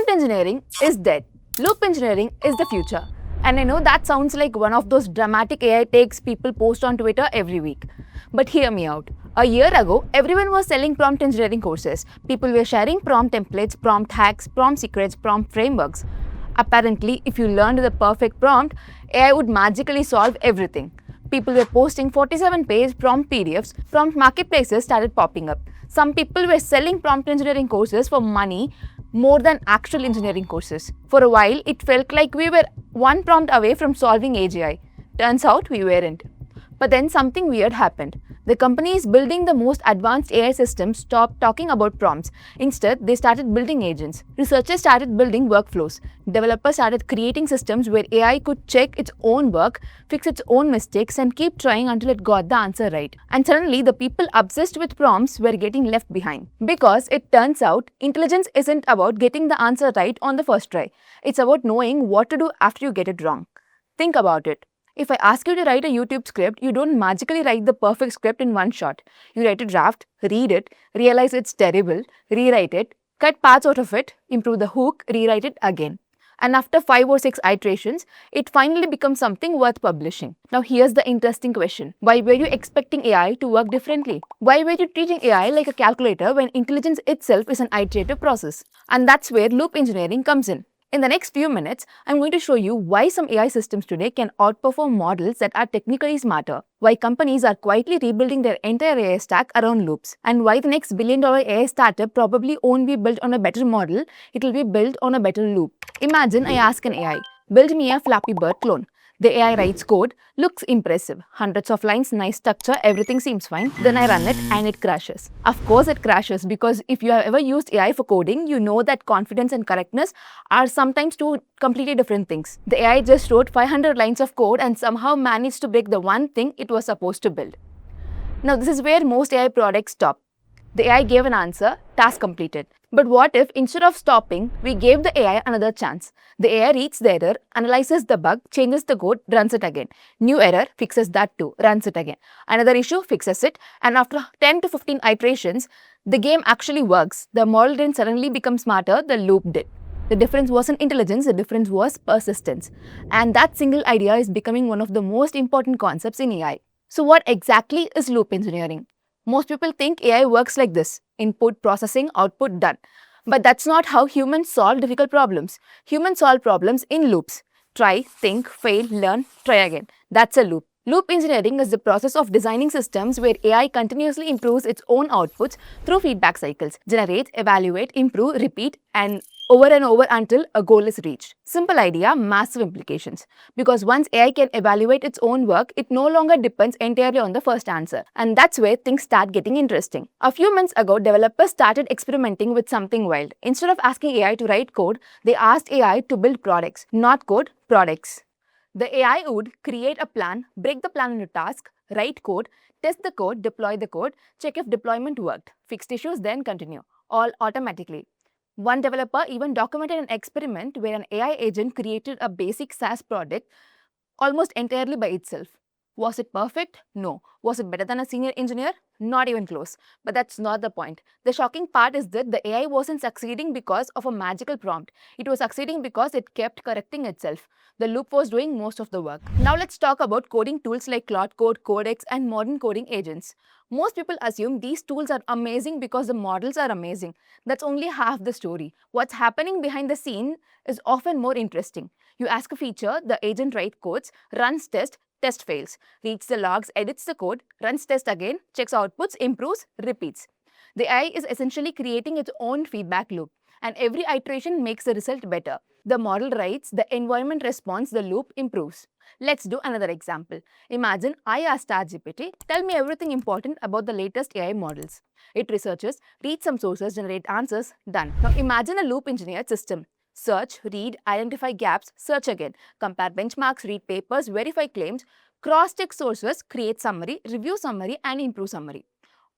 Prompt engineering is dead. Loop engineering is the future. And I know that sounds like one of those dramatic AI takes people post on Twitter every week. But hear me out. A year ago, everyone was selling prompt engineering courses. People were sharing prompt templates, prompt hacks, prompt secrets, prompt frameworks. Apparently, if you learned the perfect prompt, AI would magically solve everything. People were posting 47-page prompt PDFs, prompt marketplaces started popping up. Some people were selling prompt engineering courses for money more than actual engineering courses. For a while, it felt like we were one prompt away from solving AGI. Turns out we weren't. But then something weird happened. The companies building the most advanced AI systems stopped talking about prompts. Instead, they started building agents. Researchers started building workflows. Developers started creating systems where AI could check its own work, fix its own mistakes, and keep trying until it got the answer right. And suddenly, the people obsessed with prompts were getting left behind. Because it turns out, intelligence isn't about getting the answer right on the first try. It's about knowing what to do after you get it wrong. Think about it. If I ask you to write a YouTube script, you don't magically write the perfect script in one shot. You write a draft, read it, realize it's terrible, rewrite it, cut parts out of it, improve the hook, rewrite it again. And after 5 or 6 iterations, it finally becomes something worth publishing. Now here's the interesting question. Why were you expecting AI to work differently? Why were you treating AI like a calculator when intelligence itself is an iterative process? And that's where loop engineering comes in. In the next few minutes, I'm going to show you why some AI systems today can outperform models that are technically smarter, why companies are quietly rebuilding their entire AI stack around loops, and why the next billion-dollar AI startup probably won't be built on a better model, it will be built on a better loop. Imagine I ask an AI, build me a Flappy Bird clone. The AI writes code, looks impressive, hundreds of lines, nice structure, everything seems fine. Then I run it and it crashes. Of course it crashes because if you have ever used AI for coding, you know that confidence and correctness are sometimes two completely different things. The AI just wrote 500 lines of code and somehow managed to break the one thing it was supposed to build. Now this is where most AI products stop. The AI gave an answer, task completed. But what if instead of stopping, we gave the AI another chance? The AI reads the error, analyzes the bug, changes the code, runs it again. New error, fixes that too, runs it again. Another issue, fixes it. And after 10 to 15 iterations, the game actually works. The model didn't suddenly become smarter, the loop did. The difference wasn't intelligence, the difference was persistence. And that single idea is becoming one of the most important concepts in AI. So what exactly is loop engineering? Most people think AI works like this: input, processing, output, done. But that's not how humans solve difficult problems. Humans solve problems in loops. Try, think, fail, learn, try again. That's a loop. Loop engineering is the process of designing systems where AI continuously improves its own outputs through feedback cycles. Generate, evaluate, improve, repeat, and over until a goal is reached. Simple idea, massive implications. Because once AI can evaluate its own work, it no longer depends entirely on the first answer. And that's where things start getting interesting. A few months ago, developers started experimenting with something wild. Instead of asking AI to write code, they asked AI to build products. Not code, products. The AI would create a plan, break the plan into tasks, write code, test the code, deploy the code, check if deployment worked, fixed issues, then continue, all automatically. One developer even documented an experiment where an AI agent created a basic SaaS product almost entirely by itself. Was it perfect? No. Was it better than a senior engineer? Not even close. But that's not the point. The shocking part is that the AI wasn't succeeding because of a magical prompt. It was succeeding because it kept correcting itself. The loop was doing most of the work. Now let's talk about coding tools like Claude Code, Codex, and modern coding agents. Most people assume these tools are amazing because the models are amazing. That's only half the story. What's happening behind the scene is often more interesting. You ask a feature, the agent writes codes, runs tests, test fails, reads the logs, edits the code, runs test again, checks outputs, improves, repeats. The AI is essentially creating its own feedback loop, and every iteration makes the result better. The model writes, the environment responds, the loop improves. Let's do another example. Imagine I ask ChatGPT, tell me everything important about the latest AI models. It researches, reads some sources, generates answers, done. Now imagine a loop engineered system. Search, read, identify gaps, search again, compare benchmarks, read papers, verify claims, cross-check sources, create summary, review summary, and improve summary.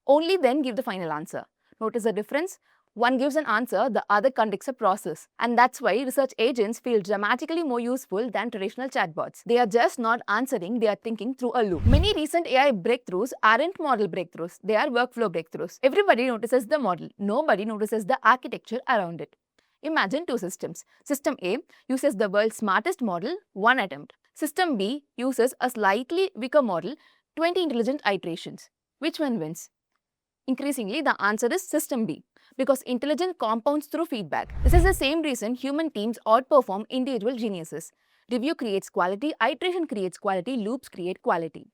Only then give the final answer. Notice the difference? One gives an answer, the other conducts a process. And that's why research agents feel dramatically more useful than traditional chatbots. They are just not answering, they are thinking through a loop. Many recent AI breakthroughs aren't model breakthroughs, they are workflow breakthroughs. Everybody notices the model, nobody notices the architecture around it. Imagine two systems. System A uses the world's smartest model, one attempt. System B uses a slightly weaker model, 20 intelligent iterations. Which one wins? Increasingly, the answer is System B, because intelligence compounds through feedback. This is the same reason human teams outperform individual geniuses. Review creates quality, iteration creates quality, loops create quality.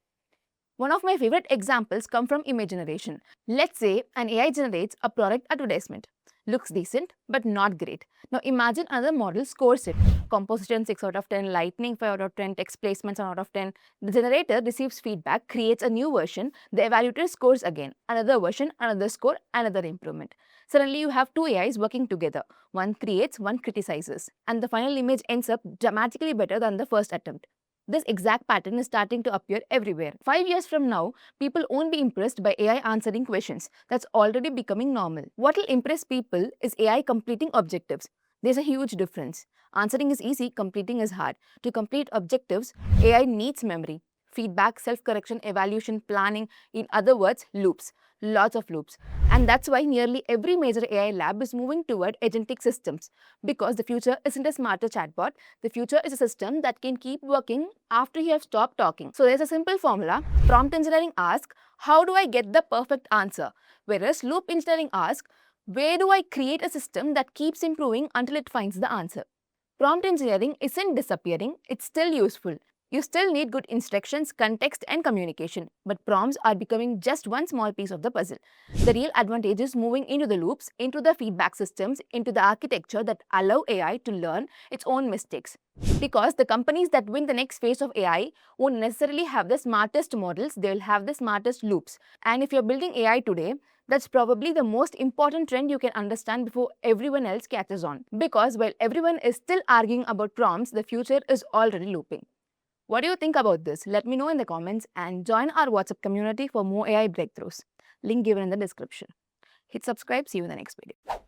One of my favorite examples come from image generation. Let's say an AI generates a product advertisement. Looks decent, but not great. Now imagine another model scores it. Composition 6 out of 10, lightning 5 out of 10, text placement 7 out of 10. The generator receives feedback, creates a new version, the evaluator scores again. Another version, another score, another improvement. Suddenly you have two AIs working together. One creates, one criticizes. And the final image ends up dramatically better than the first attempt. This exact pattern is starting to appear everywhere. 5 years from now, people won't be impressed by AI answering questions. That's already becoming normal. What will impress people is AI completing objectives. There's a huge difference. Answering is easy, completing is hard. To complete objectives, AI needs memory, feedback, self-correction, evaluation, planning, in other words, loops. Lots of loops. And that's why nearly every major AI lab is moving toward agentic systems. Because the future isn't a smarter chatbot, the future is a system that can keep working after you have stopped talking. So there's a simple formula. Prompt engineering asks, how do I get the perfect answer? Whereas loop engineering asks, where do I create a system that keeps improving until it finds the answer? Prompt engineering isn't disappearing, it's still useful. You still need good instructions, context, and communication, but prompts are becoming just one small piece of the puzzle. The real advantage is moving into the loops, into the feedback systems, into the architecture that allow AI to learn its own mistakes. Because the companies that win the next phase of AI won't necessarily have the smartest models, they'll have the smartest loops. And if you're building AI today, that's probably the most important trend you can understand before everyone else catches on. Because while everyone is still arguing about prompts, the future is already looping. What do you think about this? Let me know in the comments and join our WhatsApp community for more AI breakthroughs. Link given in the description. Hit subscribe. See you in the next video.